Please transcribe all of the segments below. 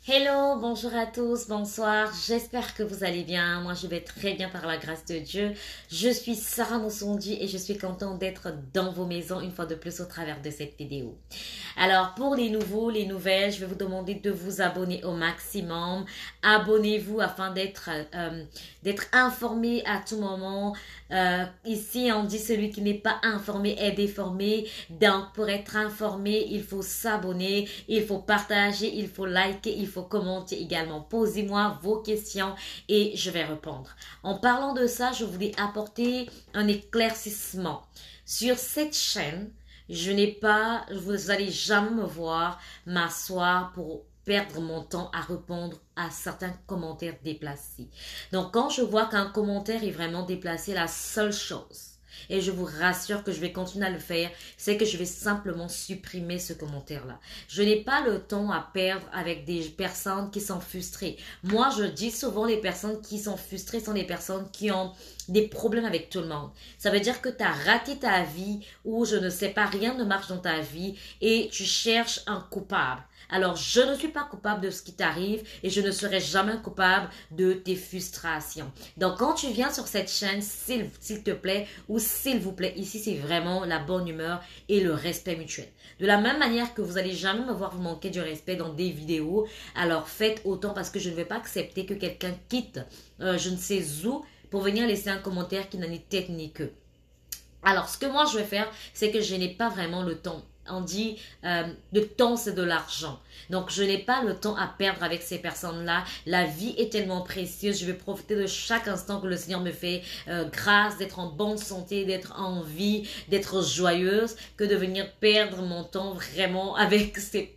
Hello, bonjour à tous, bonsoir, j'espère que vous allez bien. Moi, je vais très bien par la grâce de Dieu. Je suis Sarah Moussondi et je suis contente d'être dans vos maisons une fois de plus au travers de cette vidéo. Alors, pour les nouveaux, les nouvelles, je vais vous demander de vous abonner au maximum. Abonnez-vous afin d'être informé à tout moment. Ici, on dit celui qui n'est pas informé est déformé. Donc, pour être informé, il faut s'abonner, il faut partager, il faut liker, il faut commenter également. Posez-moi vos questions et je vais répondre. En parlant de ça, je voulais apporter un éclaircissement. Sur cette chaîne, vous allez jamais me voir m'asseoir pour perdre mon temps à répondre à certains commentaires déplacés. Donc, quand je vois qu'un commentaire est vraiment déplacé, la seule chose, et je vous rassure que je vais continuer à le faire, c'est que je vais simplement supprimer ce commentaire-là. Je n'ai pas le temps à perdre avec des personnes qui sont frustrées. Moi, je dis souvent les personnes qui sont frustrées sont des personnes qui ont des problèmes avec tout le monde. Ça veut dire que tu as raté ta vie ou je ne sais pas, rien ne marche dans ta vie et tu cherches un coupable. Alors, je ne suis pas coupable de ce qui t'arrive et je ne serai jamais coupable de tes frustrations. Donc, quand tu viens sur cette chaîne, s'il te plaît ou s'il vous plaît, ici, c'est vraiment la bonne humeur et le respect mutuel. De la même manière que vous allez jamais me voir vous manquer du respect dans des vidéos, alors faites autant parce que je ne vais pas accepter que quelqu'un quitte je ne sais où pour venir laisser un commentaire qui n'a ni tête ni queue. Alors, ce que moi je vais faire, c'est que je n'ai pas vraiment le temps. On dit, le temps c'est de l'argent. Donc, je n'ai pas le temps à perdre avec ces personnes-là. La vie est tellement précieuse. Je vais profiter de chaque instant que le Seigneur me fait grâce, d'être en bonne santé, d'être en vie, d'être joyeuse, que de venir perdre mon temps vraiment avec ces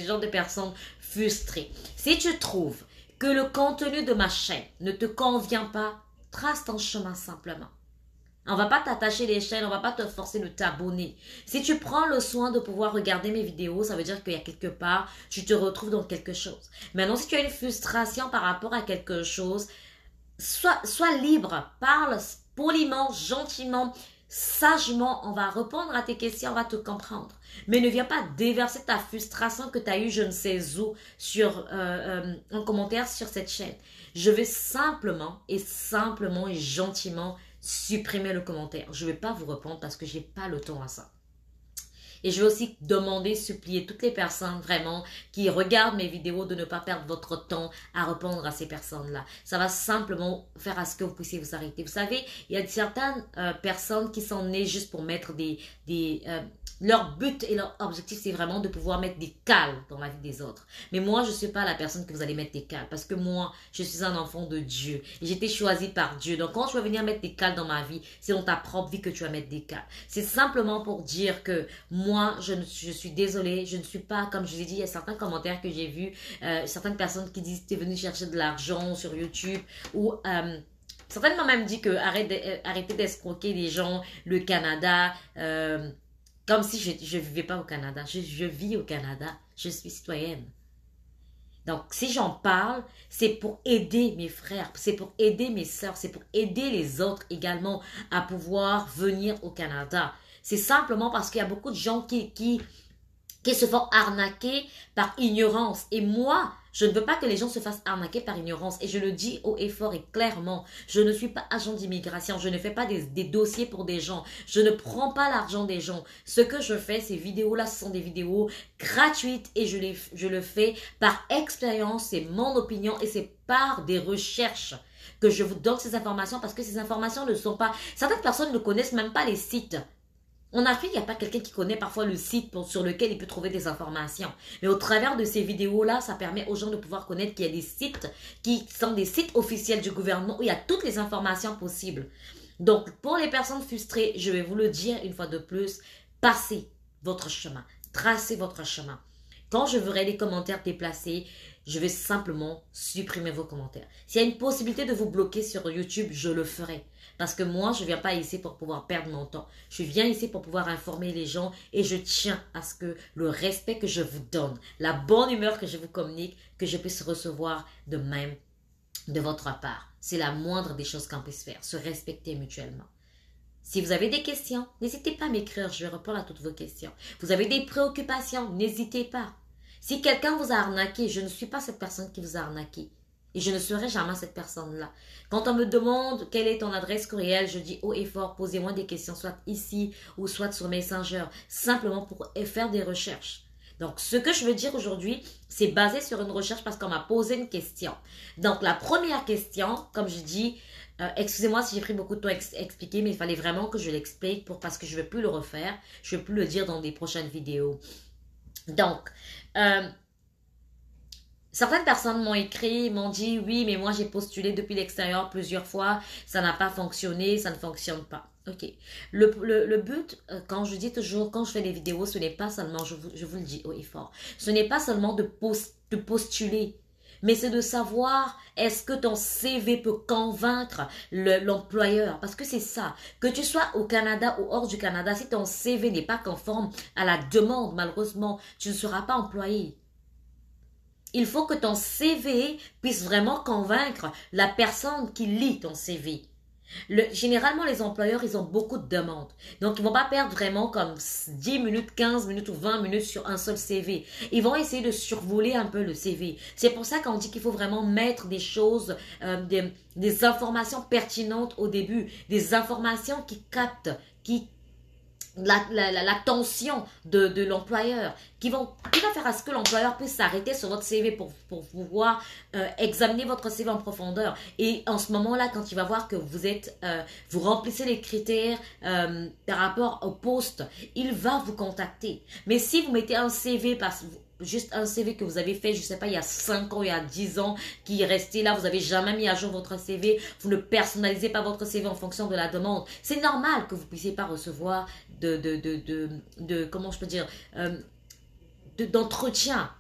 genres de personnes frustrées. Si tu trouves que le contenu de ma chaîne ne te convient pas, trace ton chemin simplement. On va pas t'attacher les chaînes, on va pas te forcer de t'abonner. Si tu prends le soin de pouvoir regarder mes vidéos, ça veut dire qu'il y a quelque part, tu te retrouves dans quelque chose. Maintenant, si tu as une frustration par rapport à quelque chose, sois libre, parle poliment, gentiment, sagement, on va répondre à tes questions, on va te comprendre. Mais ne viens pas déverser ta frustration que tu as eue je ne sais où sur un commentaire sur cette chaîne. Je vais simplement et gentiment supprimer le commentaire. Je ne vais pas vous répondre parce que je n'ai pas le temps à ça. Et je vais aussi demander, supplier toutes les personnes vraiment qui regardent mes vidéos de ne pas perdre votre temps à répondre à ces personnes-là. Ça va simplement faire à ce que vous puissiez vous arrêter. Vous savez, il y a certaines personnes qui sont nées juste pour mettre leur but et leur objectif, c'est vraiment de pouvoir mettre des cales dans la vie des autres. Mais moi, je ne suis pas la personne que vous allez mettre des cales parce que moi, je suis un enfant de Dieu. Et j'ai été choisie par Dieu. Donc, quand tu vas venir mettre des cales dans ma vie, c'est dans ta propre vie que tu vas mettre des cales. C'est simplement pour dire que moi, je suis désolée, je ne suis pas, comme je vous ai dit, il y a certains commentaires que j'ai vus, certaines personnes qui disent tu es venu chercher de l'argent sur YouTube ou certaines m'ont même dit que arrêtez d'escroquer les gens, le Canada, comme si je vivais pas au Canada. Je vis au Canada, je suis citoyenne. Donc, si j'en parle, c'est pour aider mes frères, c'est pour aider mes sœurs, c'est pour aider les autres également à pouvoir venir au Canada. C'est simplement parce qu'il y a beaucoup de gens qui se font arnaquer par ignorance. Et moi, je ne veux pas que les gens se fassent arnaquer par ignorance. Et je le dis haut et fort et clairement. Je ne suis pas agent d'immigration. Je ne fais pas des dossiers pour des gens. Je ne prends pas l'argent des gens. Ce que je fais, ces vidéos-là, ce sont des vidéos gratuites. Et je le fais par expérience. C'est mon opinion. Et c'est par des recherches que je vous donne ces informations. Parce que ces informations ne sont pas... Certaines personnes ne connaissent même pas les sites. En Afrique, il n'y a pas quelqu'un qui connaît parfois le site sur lequel il peut trouver des informations. Mais au travers de ces vidéos-là, ça permet aux gens de pouvoir connaître qu'il y a des sites qui sont des sites officiels du gouvernement où il y a toutes les informations possibles. Donc, pour les personnes frustrées, je vais vous le dire une fois de plus, passez votre chemin, tracez votre chemin. Quand je verrai des commentaires déplacés, je vais simplement supprimer vos commentaires. S'il y a une possibilité de vous bloquer sur YouTube, je le ferai. Parce que moi, je ne viens pas ici pour pouvoir perdre mon temps. Je viens ici pour pouvoir informer les gens et je tiens à ce que le respect que je vous donne, la bonne humeur que je vous communique, que je puisse recevoir de même de votre part. C'est la moindre des choses qu'on puisse faire, se respecter mutuellement. Si vous avez des questions, n'hésitez pas à m'écrire, je vais répondre à toutes vos questions. Vous avez des préoccupations, n'hésitez pas. Si quelqu'un vous a arnaqué, je ne suis pas cette personne qui vous a arnaqué. Et je ne serai jamais cette personne-là. Quand on me demande quelle est ton adresse courriel, je dis haut et fort, posez-moi des questions, soit ici ou soit sur Messenger, simplement pour faire des recherches. Donc, ce que je veux dire aujourd'hui, c'est basé sur une recherche parce qu'on m'a posé une question. Donc, la première question, comme je dis, excusez-moi si j'ai pris beaucoup de temps à expliquer, mais il fallait vraiment que je l'explique parce que je ne veux plus le refaire. Je ne veux plus le dire dans des prochaines vidéos. Donc, certaines personnes m'ont écrit, m'ont dit, oui, mais moi j'ai postulé depuis l'extérieur plusieurs fois, ça n'a pas fonctionné, ça ne fonctionne pas. Ok. Le but, quand je dis toujours, quand je fais des vidéos, ce n'est pas seulement, je vous le dis haut et fort, ce n'est pas seulement de postuler, mais c'est de savoir est-ce que ton CV peut convaincre l'employeur. Parce que c'est ça. Que tu sois au Canada ou hors du Canada, si ton CV n'est pas conforme à la demande, malheureusement, tu ne seras pas employé. Il faut que ton CV puisse vraiment convaincre la personne qui lit ton CV. Généralement, les employeurs, ils ont beaucoup de demandes. Donc, ils ne vont pas perdre vraiment comme 10 minutes, 15 minutes ou 20 minutes sur un seul CV. Ils vont essayer de survoler un peu le CV. C'est pour ça qu'on dit qu'il faut vraiment mettre des choses, des informations pertinentes au début. Des informations qui captent, qui l'attention de l'employeur, qui va faire à ce que l'employeur puisse s'arrêter sur votre CV pour pouvoir examiner votre CV en profondeur. Et en ce moment-là, quand il va voir que vous remplissez les critères par rapport au poste, il va vous contacter. Mais si vous mettez un CV juste un CV que vous avez fait, je ne sais pas, il y a 5 ans, il y a 10 ans, qui est resté là, vous n'avez jamais mis à jour votre CV, vous ne personnalisez pas votre CV en fonction de la demande. C'est normal que vous ne puissiez pas recevoir comment je peux dire, d'entretien.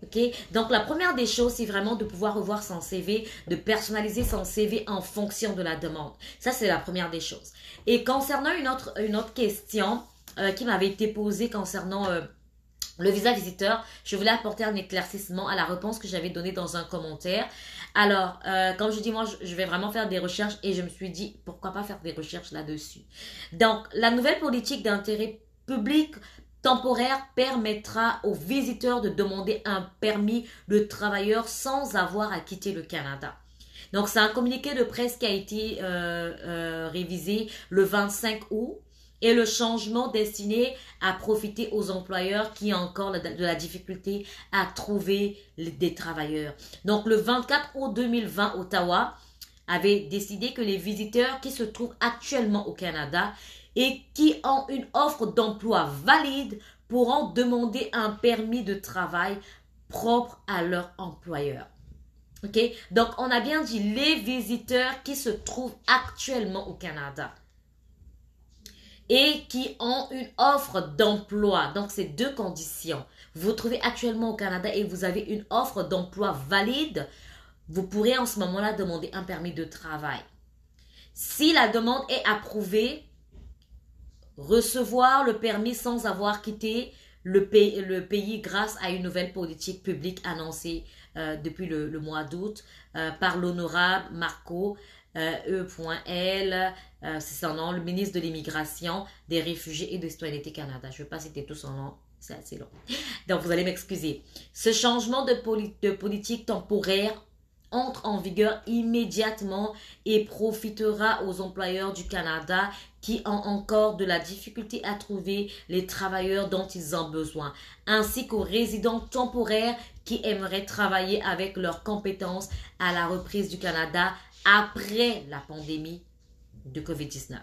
Ok, donc la première des choses, c'est vraiment de pouvoir revoir son CV, de personnaliser son CV en fonction de la demande. Ça, c'est la première des choses. Et concernant une autre question qui m'avait été posée concernant le visa visiteur, je voulais apporter un éclaircissement à la réponse que j'avais donnée dans un commentaire. Alors, comme je dis, moi, je vais vraiment faire des recherches et je me suis dit, pourquoi pas faire des recherches là-dessus. Donc, la nouvelle politique d'intérêt public temporaire permettra aux visiteurs de demander un permis de travailleur sans avoir à quitter le Canada. Donc, c'est un communiqué de presse qui a été révisé le 25 août. Et le changement destiné à profiter aux employeurs qui ont encore de la difficulté à trouver des travailleurs. Donc, le 24 août 2020, Ottawa avait décidé que les visiteurs qui se trouvent actuellement au Canada et qui ont une offre d'emploi valide pourront demander un permis de travail propre à leur employeur. OK? Donc, on a bien dit les visiteurs qui se trouvent actuellement au Canada et qui ont une offre d'emploi. Donc, c'est deux conditions. Vous vous trouvez actuellement au Canada et vous avez une offre d'emploi valide, vous pourrez en ce moment-là demander un permis de travail. Si la demande est approuvée, recevoir le permis sans avoir quitté le pays grâce à une nouvelle politique publique annoncée depuis le mois d'août par l'honorable Marco E.L. C'est son nom, le ministre de l'Immigration, des Réfugiés et de Citoyenneté Canada. Je ne vais pas citer tout son nom, c'est assez long. Donc, vous allez m'excuser. Ce changement de politique temporaire entre en vigueur immédiatement et profitera aux employeurs du Canada qui ont encore de la difficulté à trouver les travailleurs dont ils ont besoin, ainsi qu'aux résidents temporaires qui aimeraient travailler avec leurs compétences à la reprise du Canada après la pandémie de COVID-19.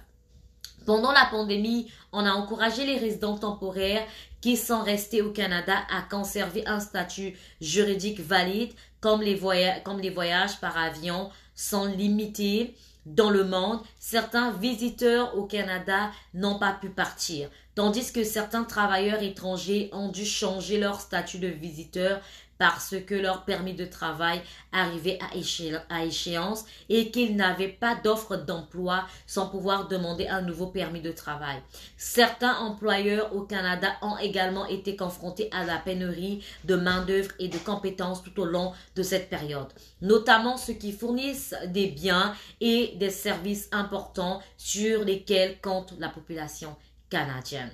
Pendant la pandémie, on a encouragé les résidents temporaires qui sont restés au Canada à conserver un statut juridique valide, comme les voyages par avion sont limités dans le monde. Certains visiteurs au Canada n'ont pas pu partir, tandis que certains travailleurs étrangers ont dû changer leur statut de visiteur parce que leur permis de travail arrivait à échéance et qu'ils n'avaient pas d'offre d'emploi sans pouvoir demander un nouveau permis de travail. Certains employeurs au Canada ont également été confrontés à la pénurie de main-d'œuvre et de compétences tout au long de cette période, notamment ceux qui fournissent des biens et des services importants sur lesquels compte la population canadienne.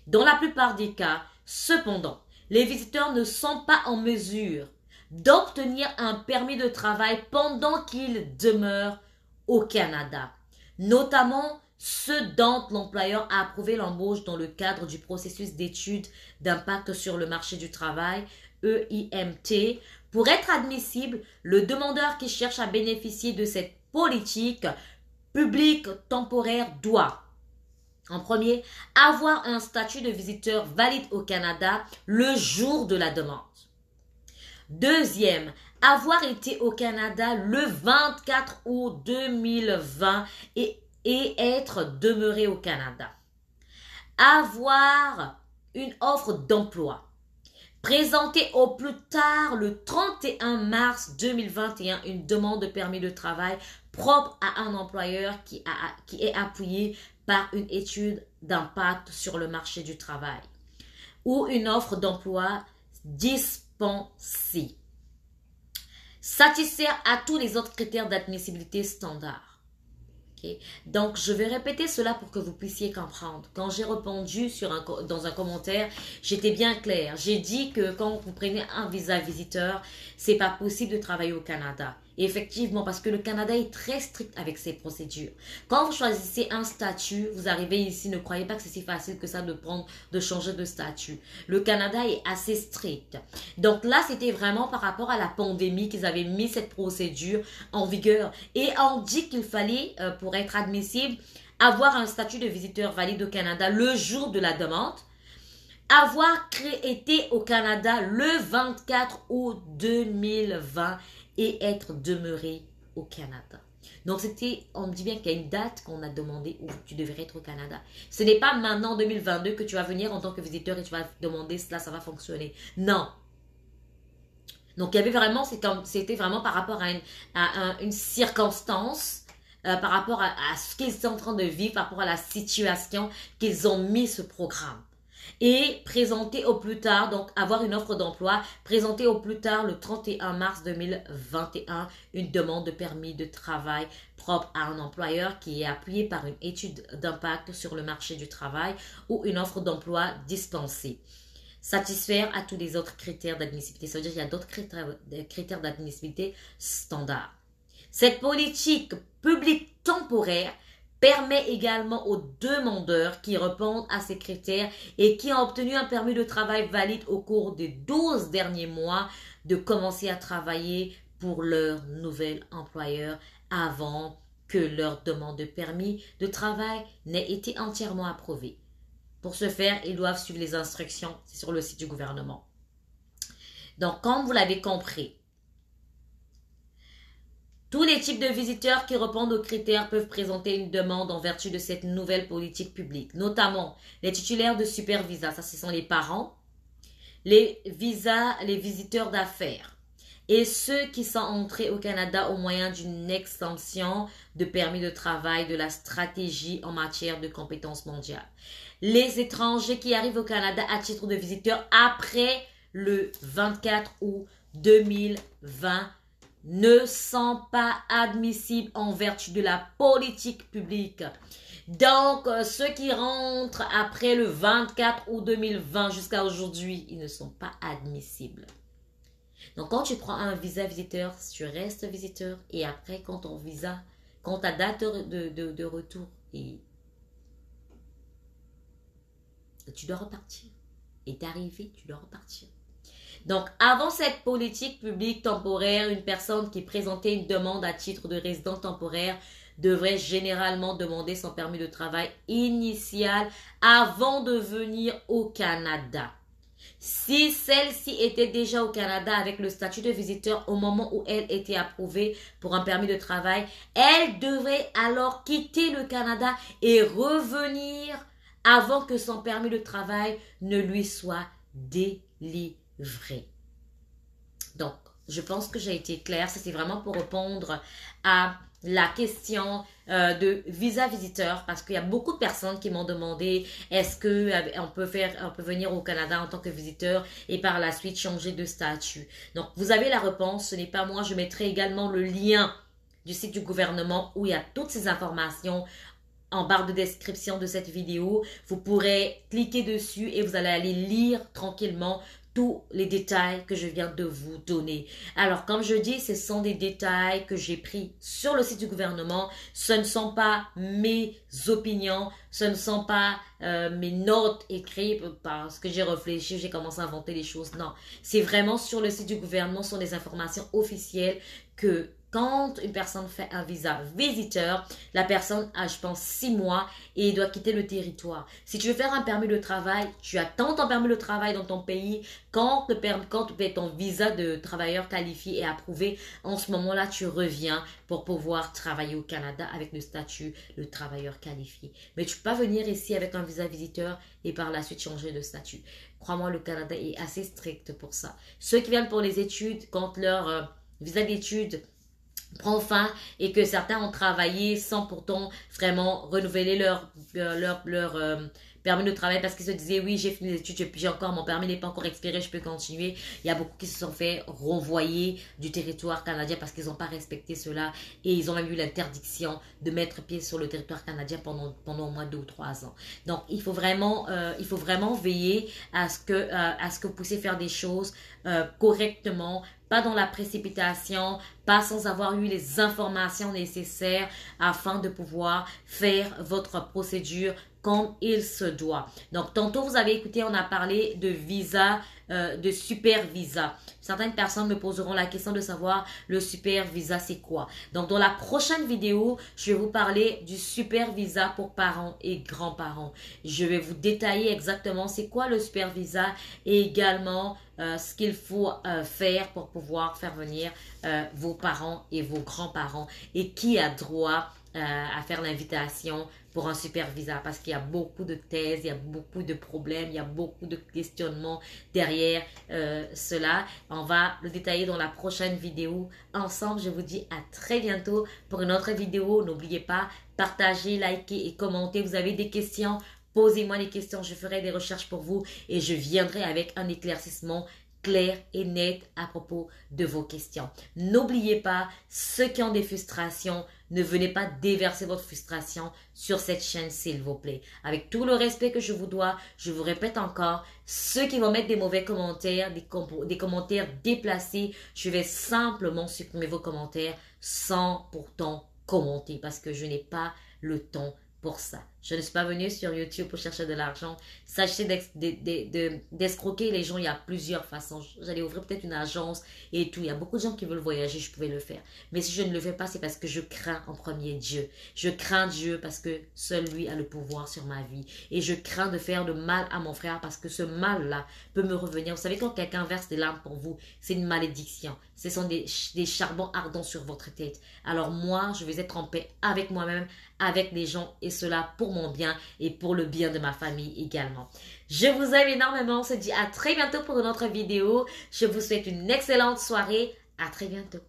Dans la plupart des cas, cependant, les visiteurs ne sont pas en mesure d'obtenir un permis de travail pendant qu'ils demeurent au Canada, notamment ceux dont l'employeur a approuvé l'embauche dans le cadre du processus d'étude d'impact sur le marché du travail, EIMT. Pour être admissible, le demandeur qui cherche à bénéficier de cette politique publique temporaire doit, en premier, avoir un statut de visiteur valide au Canada le jour de la demande. Deuxième, avoir été au Canada le 24 août 2020 et être demeuré au Canada. Avoir une offre d'emploi. Présenter au plus tard le 31 mars 2021 une demande de permis de travail propre à un employeur qui est appuyé par une étude d'impact sur le marché du travail ou une offre d'emploi dispensée. Satisfaire à tous les autres critères d'admissibilité standards. Okay. Donc, je vais répéter cela pour que vous puissiez comprendre. Quand j'ai répondu dans un commentaire, j'étais bien claire. J'ai dit que quand vous prenez un visa visiteur, c'est pas possible de travailler au Canada. Et effectivement, parce que le Canada est très strict avec ses procédures. Quand vous choisissez un statut, vous arrivez ici, ne croyez pas que c'est si facile que ça de changer de statut. Le Canada est assez strict. Donc là, c'était vraiment par rapport à la pandémie qu'ils avaient mis cette procédure en vigueur. Et on dit qu'il fallait, pour être admissible, avoir un statut de visiteur valide au Canada le jour de la demande, avoir été au Canada le 24 août 2020 et être demeuré au Canada. Donc, on me dit bien qu'il y a une date qu'on a demandé où tu devrais être au Canada. Ce n'est pas maintenant, en 2022, que tu vas venir en tant que visiteur et tu vas demander cela, ça va fonctionner. Non. Donc, il y avait vraiment, c'était vraiment par rapport à une circonstance, par rapport à ce qu'ils sont en train de vivre, par rapport à la situation qu'ils ont mis ce programme. Et présenter au plus tard, donc avoir une offre d'emploi, présenter au plus tard le 31 mars 2021 une demande de permis de travail propre à un employeur qui est appuyé par une étude d'impact sur le marché du travail ou une offre d'emploi dispensée. Satisfaire à tous les autres critères d'admissibilité. Ça veut dire qu'il y a d'autres critères d'admissibilité standards. Cette politique publique temporaire permet également aux demandeurs qui répondent à ces critères et qui ont obtenu un permis de travail valide au cours des 12 derniers mois de commencer à travailler pour leur nouvel employeur avant que leur demande de permis de travail n'ait été entièrement approuvée. Pour ce faire, ils doivent suivre les instructions sur le site du gouvernement. Donc, comme vous l'avez compris, tous les types de visiteurs qui répondent aux critères peuvent présenter une demande en vertu de cette nouvelle politique publique, notamment les titulaires de super visa, ça ce sont les parents, les visiteurs d'affaires et ceux qui sont entrés au Canada au moyen d'une extension de permis de travail de la stratégie en matière de compétences mondiales. Les étrangers qui arrivent au Canada à titre de visiteurs après le 24 août 2020 ne sont pas admissibles en vertu de la politique publique. Donc, ceux qui rentrent après le 24 août 2020 jusqu'à aujourd'hui, ils ne sont pas admissibles. Donc, quand tu prends un visa visiteur, tu restes visiteur et après, quand ta date de retour, et tu dois repartir. Est arrivé, tu dois repartir. Donc, avant cette politique publique temporaire, une personne qui présentait une demande à titre de résident temporaire devrait généralement demander son permis de travail initial avant de venir au Canada. Si celle-ci était déjà au Canada avec le statut de visiteur au moment où elle était approuvée pour un permis de travail, elle devrait alors quitter le Canada et revenir avant que son permis de travail ne lui soit délivré. Donc, je pense que j'ai été claire. Ça, c'est vraiment pour répondre à la question de visa visiteur parce qu'il y a beaucoup de personnes qui m'ont demandé est-ce qu'on peut venir au Canada en tant que visiteur et par la suite changer de statut. Donc, vous avez la réponse. Ce n'est pas moi. Je mettrai également le lien du site du gouvernement où il y a toutes ces informations en barre de description de cette vidéo. Vous pourrez cliquer dessus et vous allez aller lire tranquillement tous les détails que je viens de vous donner. Alors, comme je dis, ce sont des détails que j'ai pris sur le site du gouvernement. Ce ne sont pas mes opinions, ce ne sont pas mes notes écrites parce que j'ai réfléchi, j'ai commencé à inventer des choses. Non, c'est vraiment sur le site du gouvernement, ce sont des informations officielles que quand une personne fait un visa visiteur, la personne a, je pense, 6 mois et doit quitter le territoire. Si tu veux faire un permis de travail, tu attends ton permis de travail dans ton pays. Quand ton visa de travailleur qualifié est approuvé, en ce moment-là, tu reviens pour pouvoir travailler au Canada avec le statut de travailleur qualifié. Mais tu peux pas venir ici avec un visa visiteur et par la suite changer de statut. Crois-moi, le Canada est assez strict pour ça. Ceux qui viennent pour les études, quand leur visa d'études prend fin et que certains ont travaillé sans pourtant vraiment renouveler leur permis de travail parce qu'ils se disaient oui j'ai fini les études, j'ai encore mon permis n'est pas encore expiré, je peux continuer. Il y a beaucoup qui se sont fait renvoyer du territoire canadien parce qu'ils n'ont pas respecté cela et ils ont même eu l'interdiction de mettre pied sur le territoire canadien pendant au moins 2 ou 3 ans. Donc il faut vraiment veiller à ce que vous puissiez faire des choses correctement, pas dans la précipitation, pas sans avoir eu les informations nécessaires afin de pouvoir faire votre procédure comme il se doit. Donc, tantôt, vous avez écouté, on a parlé de visa, de super visa. Certaines personnes me poseront la question de savoir le super visa, c'est quoi. Donc, dans la prochaine vidéo, je vais vous parler du super visa pour parents et grands-parents. Je vais vous détailler exactement c'est quoi le super visa et également ce qu'il faut faire pour pouvoir faire venir vos parents et vos grands-parents et qui a droit à faire l'invitation pour un super visa parce qu'il y a beaucoup de thèses, il y a beaucoup de problèmes, il y a beaucoup de questionnements derrière cela. On va le détailler dans la prochaine vidéo ensemble. Je vous dis à très bientôt pour une autre vidéo. N'oubliez pas, partagez, likez et commentez. Vous avez des questions? Posez-moi des questions, je ferai des recherches pour vous et je viendrai avec un éclaircissement clair et net à propos de vos questions. N'oubliez pas, ceux qui ont des frustrations, ne venez pas déverser votre frustration sur cette chaîne, s'il vous plaît. Avec tout le respect que je vous dois, je vous répète encore, ceux qui vont mettre des mauvais commentaires, des commentaires déplacés, je vais simplement supprimer vos commentaires sans pourtant commenter parce que je n'ai pas le temps pour ça. Je ne suis pas venue sur YouTube pour chercher de l'argent. Sachez d'escroquer les gens, il y a plusieurs façons. J'allais ouvrir peut-être une agence et tout. Il y a beaucoup de gens qui veulent voyager, je pouvais le faire. Mais si je ne le fais pas, c'est parce que je crains en premier Dieu. Je crains Dieu parce que seul lui a le pouvoir sur ma vie. Et je crains de faire de mal à mon frère parce que ce mal-là peut me revenir. Vous savez, quand quelqu'un verse des larmes pour vous, c'est une malédiction. Ce sont des charbons ardents sur votre tête. Alors moi, je vais être en paix avec moi-même, avec les gens et cela pour mon bien et pour le bien de ma famille également. Je vous aime énormément. On se dit à très bientôt pour une autre vidéo. Je vous souhaite une excellente soirée. À très bientôt.